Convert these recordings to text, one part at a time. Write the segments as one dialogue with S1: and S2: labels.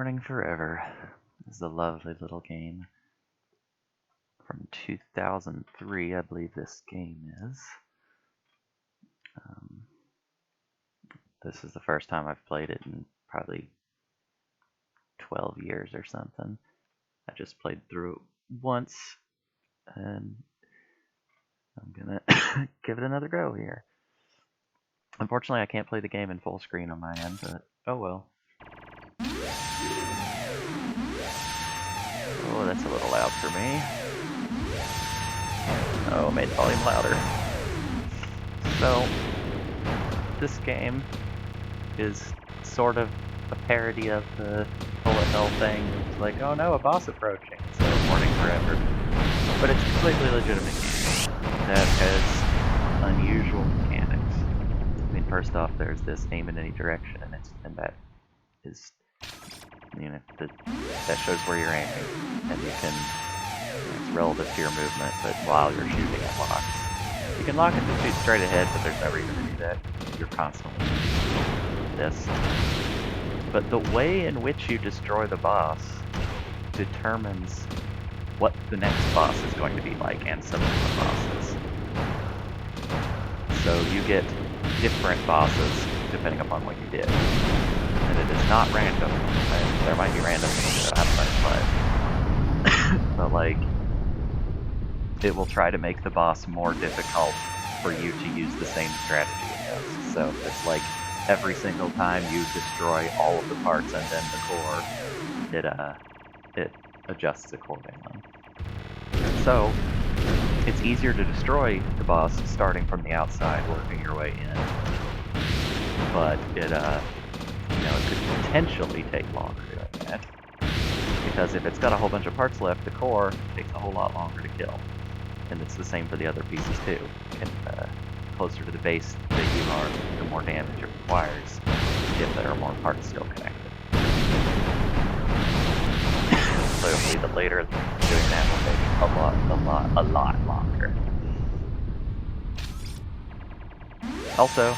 S1: Morning Forever is a lovely little game from 2003, I believe this game is. This is the first time I've played it in probably 12 years or something. I just played through it once, and I'm gonna give it another go here. Unfortunately, I can't play the game in full screen on my end, but oh well. Oh, that's a little loud for me. Oh, made the volume louder. So, this game is sort of a parody of the bullet hell thing. It's like, oh no, a boss approaching, so Morning Forever. But it's a completely legitimate game that has unusual mechanics. I mean, first off, there's this aim in any direction, and that is, you know, that shows where you're aiming, and you can, it's relative to your movement, but while you're shooting, it locks. You can lock it to shoot straight ahead, but there's no reason to do that. You're constantly this. But the way in which you destroy the boss determines what the next boss is going to be like, and subsequent bosses. So you get different bosses depending upon what you did. And it is not random. There might be random things that happen, but like, it will try to make the boss more difficult for you to use the same strategy against. So it's like every single time you destroy all of the parts and then the core, it adjusts accordingly. So it's easier to destroy the boss starting from the outside, working your way in. But it could potentially take longer doing that. Because if it's got a whole bunch of parts left, the core takes a whole lot longer to kill. And it's the same for the other pieces too. And closer to the base that you are, the more damage it requires if there are more parts still connected. So hopefully the later doing that will take a lot longer. Also,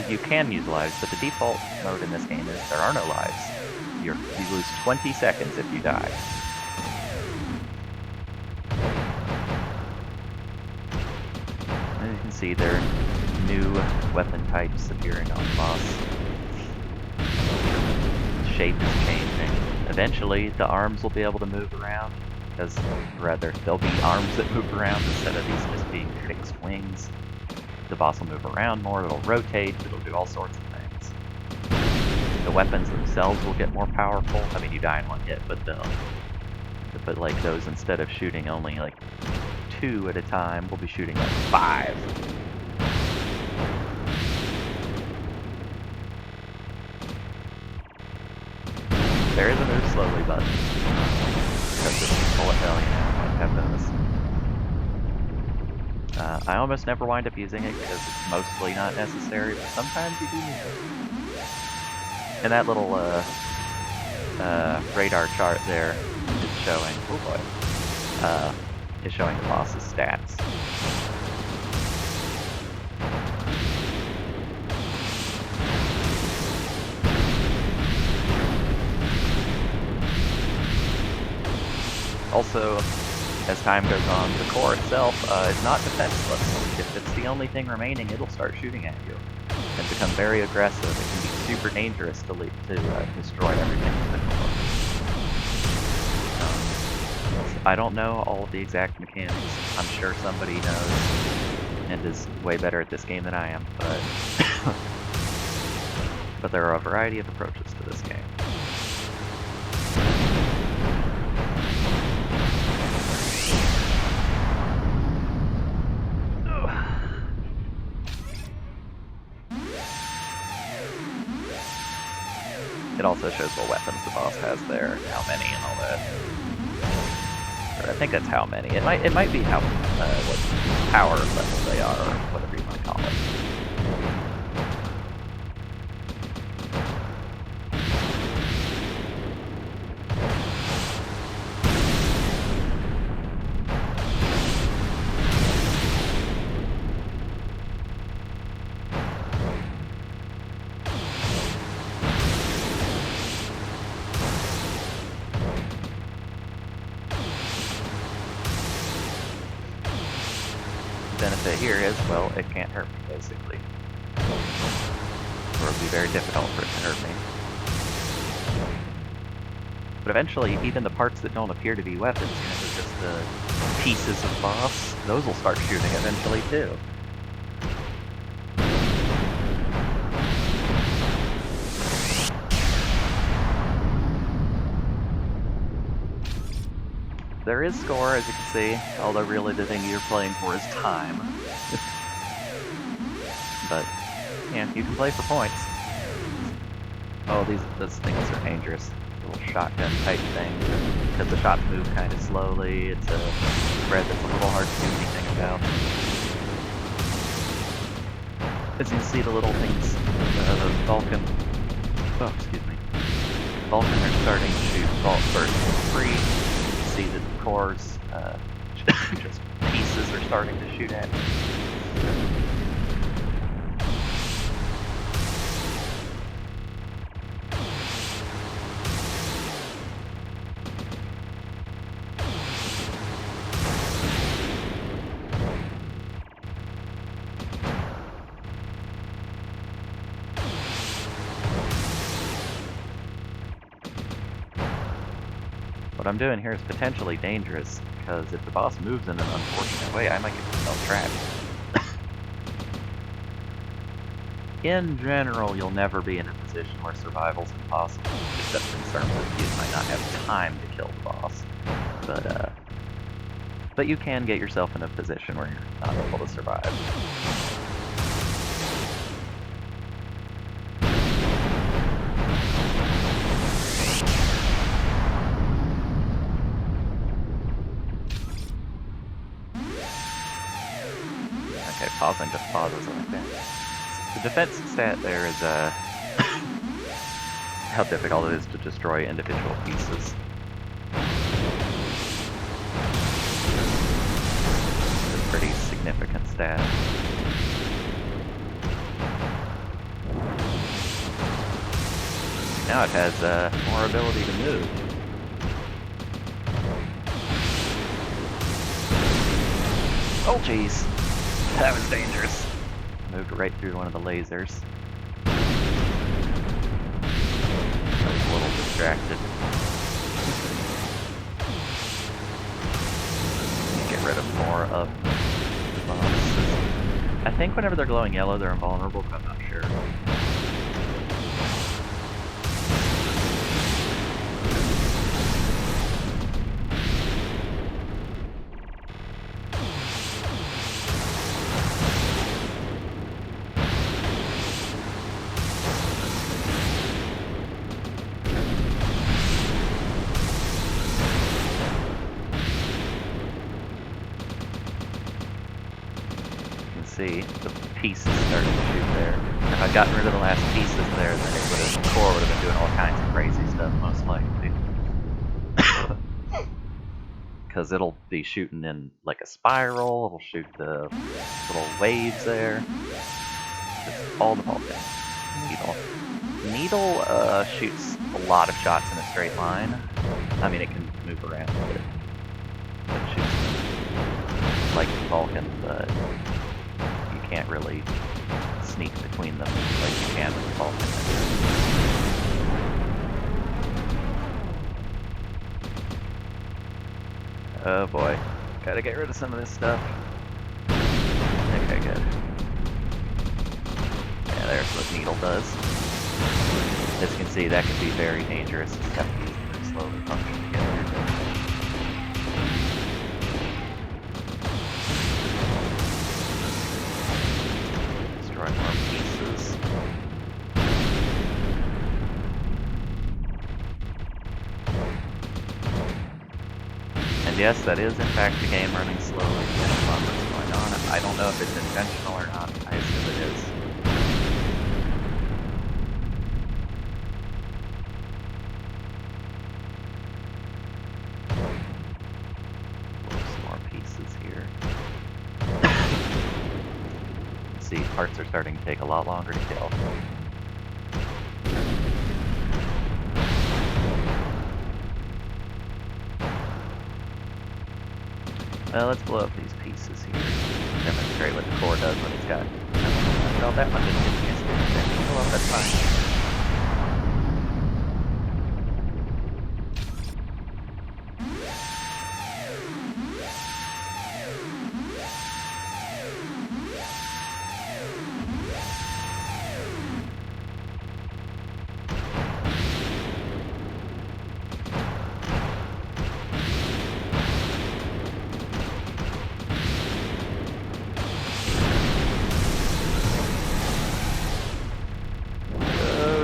S1: you can use lives, but the default mode in this game is there are no lives. You lose 20 seconds if you die. And you can see there are new weapon types appearing on the boss. The shape is changing. Eventually, the arms will be able to move around, there'll be arms that move around instead of these just being fixed wings. The boss will move around more, it'll rotate, it'll do all sorts of things. The weapons themselves will get more powerful. I mean, you die in one hit, but like those, instead of shooting only like 2 at a time, we'll be shooting like 5. There is a move slowly button. Because this is bullet hell, you know, I have those. I almost never wind up using it because it's mostly not necessary, but sometimes you do need it. And that little radar chart there is showing, oh boy, is showing the boss's stats. Also, as time goes on, the core itself is not defenseless. If it's the only thing remaining, it'll start shooting at you and become very aggressive. It can be super dangerous to destroy everything with the core. I don't know all of the exact mechanics. I'm sure somebody knows and is way better at this game than I am, but there are a variety of approaches to this game. It also shows what weapons the boss has there, and how many, and all that. Or I think that's how many. It might be how what power level they are, or whatever you want to call it. benefit here is, well, it can't hurt me, basically. Or it would be very difficult for it to hurt me. But eventually, even the parts that don't appear to be weapons, you know, they're just the pieces of boss, those will start shooting eventually, too. There is score, as you can see, although really the thing you're playing for is time. But, yeah, you can play for points. Oh, those things are dangerous. Little shotgun type thing. Because the shots move kind of slowly, it's a spread that's a little hard to do anything about. As you see the little things, the Vulcan... Oh, excuse me. Vulcan are starting to shoot Vault Burst 3. See that the cores, just pieces are starting to shoot at me. What I'm doing here is potentially dangerous, because if the boss moves in an unfortunate way, I might get myself trapped. In general, you'll never be in a position where survival's impossible, except in terms of you might not have time to kill the boss. But you can get yourself in a position where you're not able to survive. Okay, pausing just pauses like that. The defense stat there is how difficult it is to destroy individual pieces. It's a pretty significant stat. Now it has more ability to move. Oh jeez, that was dangerous. Moved right through one of the lasers. I was a little distracted. Get rid of more of the bosses. I think whenever they're glowing yellow, they're invulnerable, but I'm not sure. See, the pieces starting to shoot there. If I'd gotten rid of the last pieces there, then the core would have been doing all kinds of crazy stuff, most likely. Because it'll be shooting in like a spiral, it'll shoot the little waves there. Just all the Vulcan. Needle shoots a lot of shots in a straight line. I mean, it can move around a bit. It shoots like the Vulcan, but can't really sneak between them like you can with the Vulcan. Oh boy. Gotta get rid of some of this stuff. Okay, good. Yeah, there's what Needle does. As you can see, that can be very dangerous. You have to use them to slowly function together. More pieces. And yes, that is in fact the game running slowly depending on what's going on. I don't know if it's intentional or not. I assume it is. Some more pieces here. See, parts are starting to take a lot longer to kill. Well, let's blow up these pieces here. demonstrate what the core does when it's got all that much experience. Well, that's fine.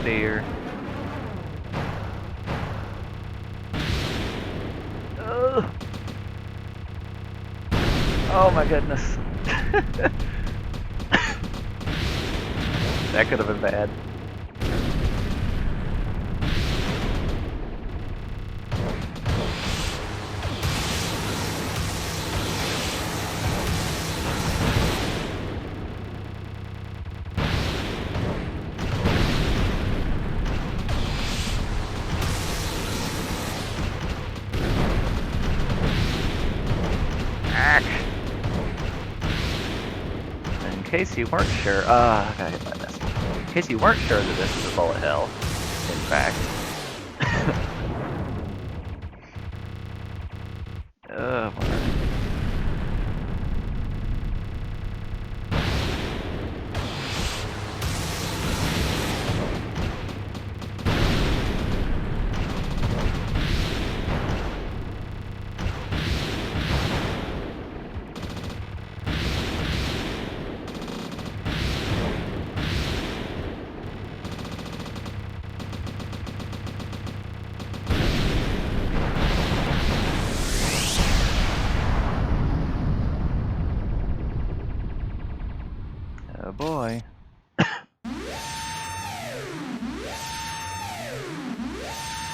S1: Dear. Oh my goodness. That could have been bad. In case you weren't sure, I got hit by this. In case you weren't sure that this is a bullet hell, in fact. Whatever. Oh boy.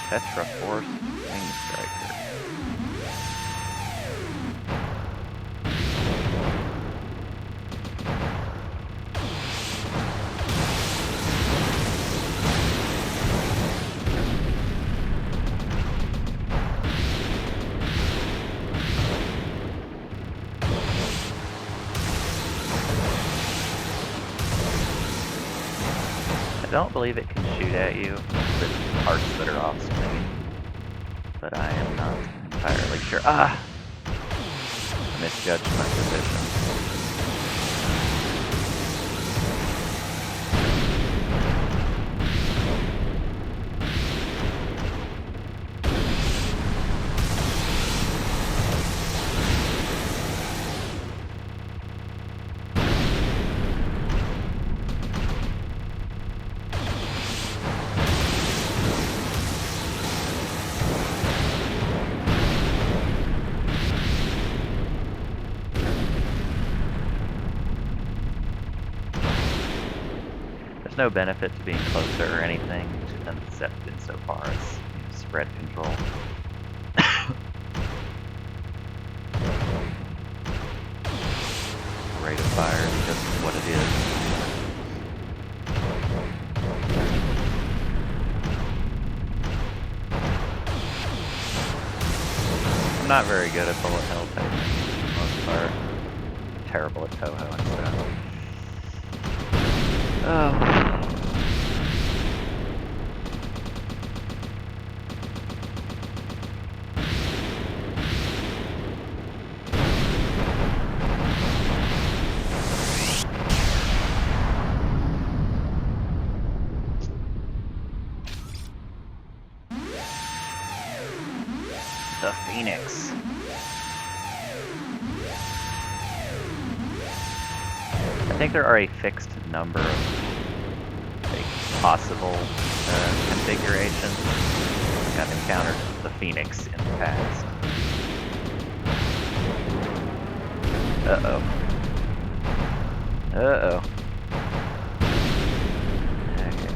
S1: Tetraforce Wing Striker. I don't believe it can shoot at you with parts that are off screen, but I am not entirely sure. I misjudged my position. No benefit to being closer or anything, except insofar as spread control. Rate of fire is just what it is. I'm not very good at bullet hell type for the most part. Terrible at Toho and stuff. Oh. The Phoenix. I think there are a fixed number of possible configurations. I've encountered the Phoenix in the past. Uh-oh. Uh-oh. Okay.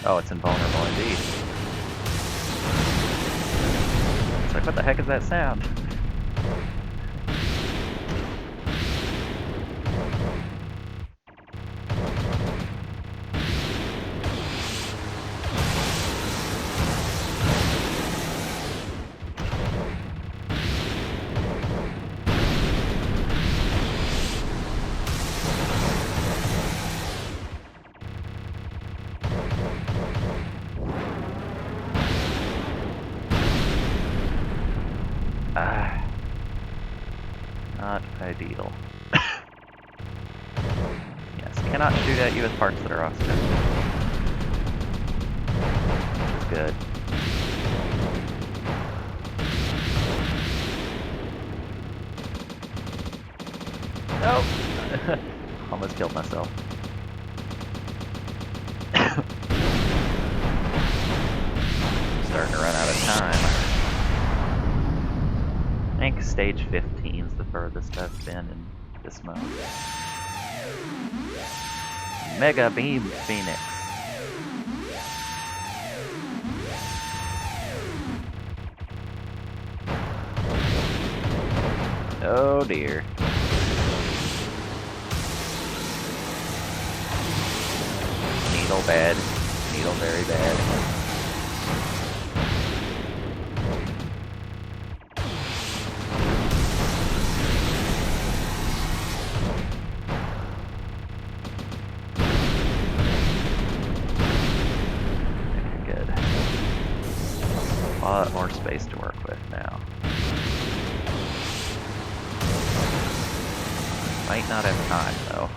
S1: Oh, it's invulnerable indeed. It's like, what the heck is that sound? Not ideal. Yes, cannot shoot at you with parts that are off schedule. Which is good. Nope! Almost killed myself. Starting to run out of time. I think stage 15 is the furthest I've been in this mode. Mega Beam Phoenix. Oh dear. Needle bad. Needle very bad. Good. A lot more space to work with now. Might not have time though.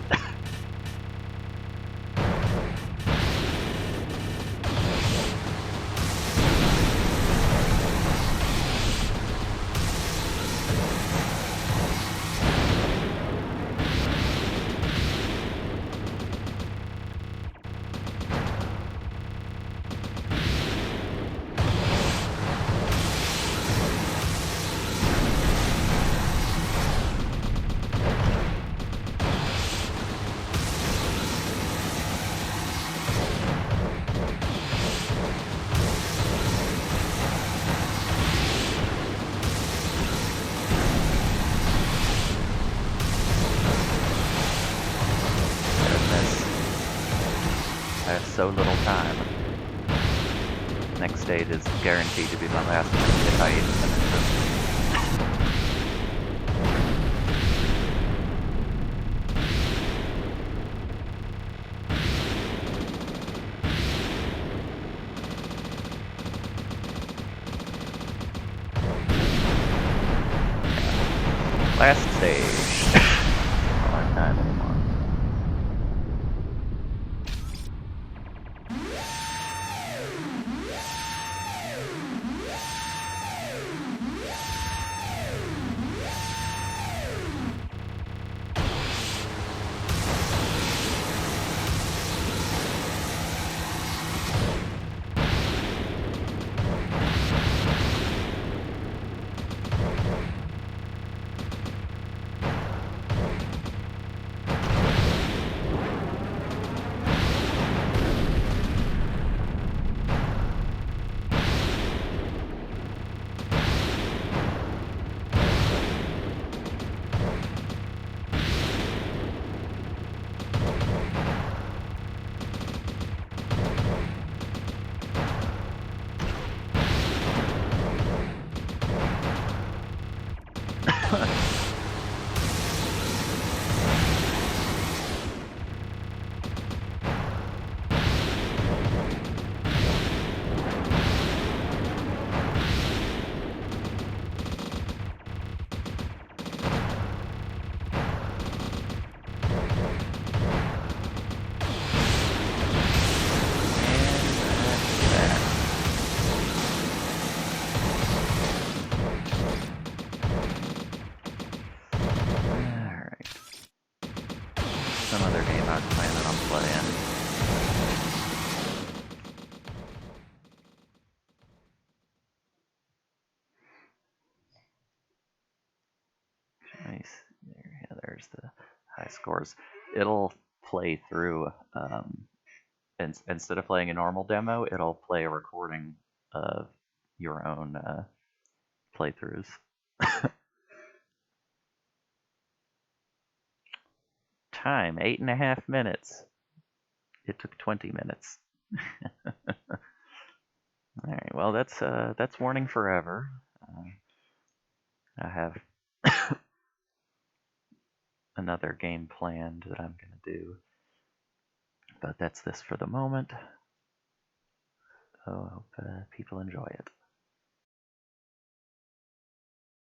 S1: I have so little time. Next stage is guaranteed to be my last one if I even finish it. Last stage. I don't have time anymore. Some other game I was planning on playing. Nice. Yeah, there's the high scores. It'll play through instead of playing a normal demo, it'll play a recording of your own playthroughs. Time, 8.5 minutes. It took 20 minutes. Alright, well that's warning forever. I have another game planned that I'm gonna do. But that's this for the moment. So I hope people enjoy it.